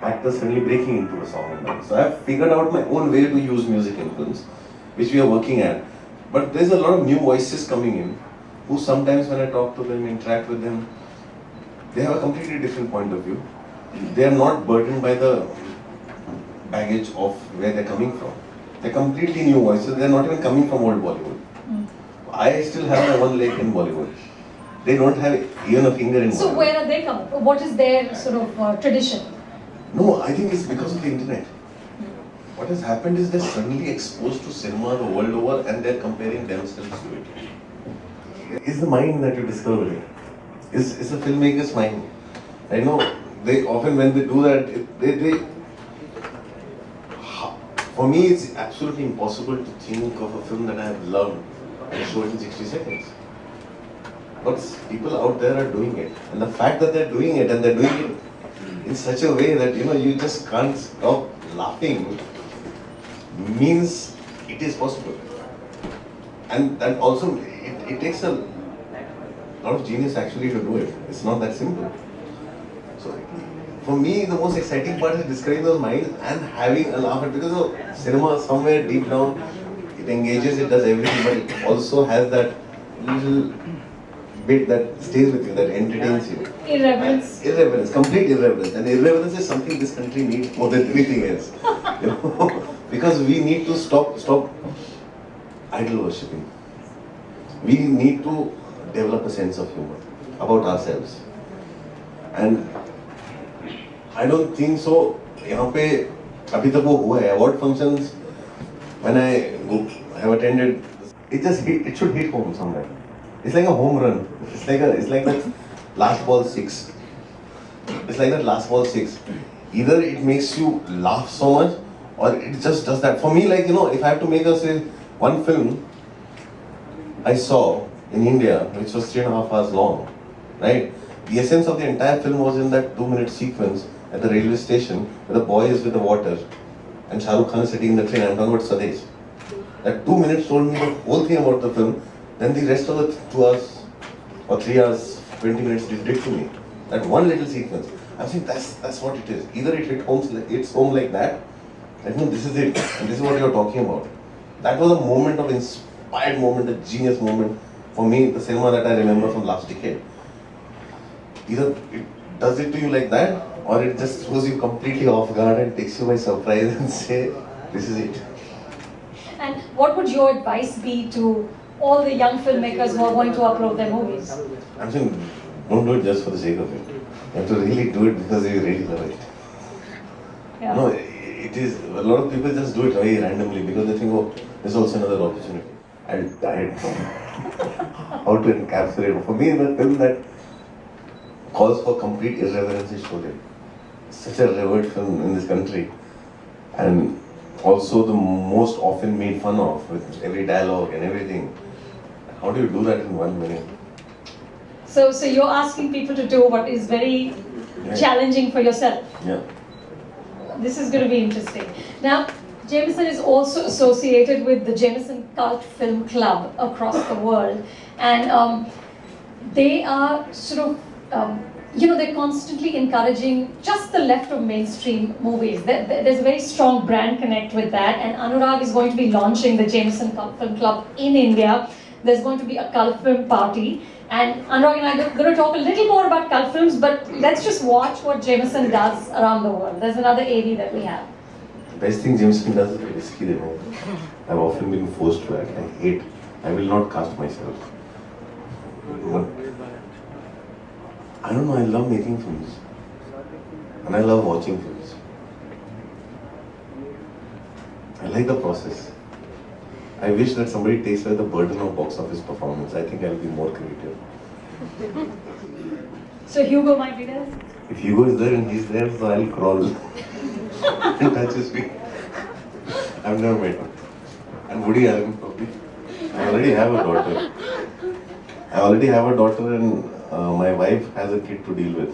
actors suddenly breaking into a song and dance. So I've figured out my own way to use music in films, which we are working at. But there's a lot of new voices coming in, who sometimes when I talk to them, interact with them, they have a completely different point of view. They are not burdened by the baggage of where they're coming from. They're completely new voices. They're not even coming from old Bollywood. I still have my one leg in Bollywood. They don't have even a finger in Bollywood. So where are they coming? What is their sort of tradition? No, I think it's because of the internet. What has happened is they're suddenly exposed to cinema the world over and they're comparing themselves to it. It's the mind that you discover it. It's the filmmaker's mind. I know they often when they do that, they for me it's absolutely impossible to think of a film that I have loved and show it in 60 seconds. But people out there are doing it. And the fact that they're doing it and they're doing it in such a way that you just can't stop laughing means it is possible. And that also it takes a lot of genius actually to do it. It's not that simple. So for me the most exciting part is describing those minds and having a laugh at, because cinema somewhere deep down it engages, it does everything, but it also has that little bit that stays with you, that entertains you. Irreverence. Irreverence, complete irreverence. And irreverence is something this country needs more than anything else. Because we need to stop idol worshipping. We need to develop a sense of humor about ourselves. And I don't think so. यहाँ पे अभी तक वो हुआ है award functions when I have attended, it should hit home somewhere. It's like a home run. It's like that last ball six. It's like that last ball six. Either it makes you laugh so much, or it just does that. For me, if I have to make one film I saw in India, which was 3.5 hours long, right? The essence of the entire film was in that 2-minute sequence at the railway station where the boy is with the water and Shah Rukh Khan is sitting in the train. I'm talking about Swadesh. That 2 minutes told me the whole thing about the film. Then the rest of the 2 hours or 3 hours, 20 minutes did to me. That one little sequence. I think that's what it is. Either it hits home like that, and this is it, and this is what you're talking about. That was a moment of inspired moment, a genius moment for me, the cinema that I remember from last decade. Either it does it to you like that, or it just throws you completely off guard and takes you by surprise and say, this is it. And what would your advice be to all the young filmmakers who are going to upload their movies? I'm saying, don't do it just for the sake of it. You have to really do it because you really love it. Yeah. No, it is, a lot of people just do it very randomly because they think, oh, there's also another opportunity. I'll how to encapsulate. For me, the film that calls for complete irreverence is Sholay. Such a revered film in this country. And also the most often made fun of with every dialogue and everything. How do you do that in 1 minute? So you're asking people to do what is very challenging for yourself. Yeah. This is going to be interesting. Now, Jameson is also associated with the Jameson Cult Film Club across the world, and they are sort of, they're constantly encouraging just the left of mainstream movies. There's a very strong brand connect with that, and Anurag is going to be launching the Jameson Cult Film Club in India. There's going to be a cult film party, and Anurag and I are going to talk a little more about cult films, but let's just watch what Jameson does around the world. There's another AD that we have. The best thing Jameson does is risky, you know. I've often been forced to act. I will not cast myself. But I don't know, I love making films. And I love watching films. I like the process. I wish that somebody takes away the burden of box office performance. I think I'll be more creative. So Hugo might be there? If Hugo is there and he's there, so I'll crawl. And touch his feet. I've never met him. And Woody Allen probably. I already have a daughter and my wife has a kid to deal with.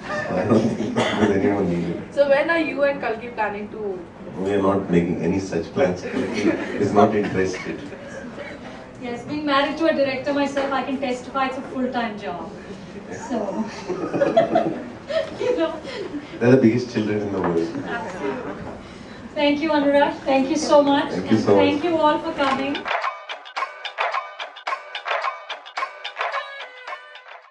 So I don't think there's anyone needed. So when are you and Kalki planning to? We are not making any such plans. He's not interested. Yes, being married to a director myself, I can testify it's a full-time job. So, They're the biggest children in the world. Thank you, Anurag. Thank you so much. Thank you so much. Thank you all for coming.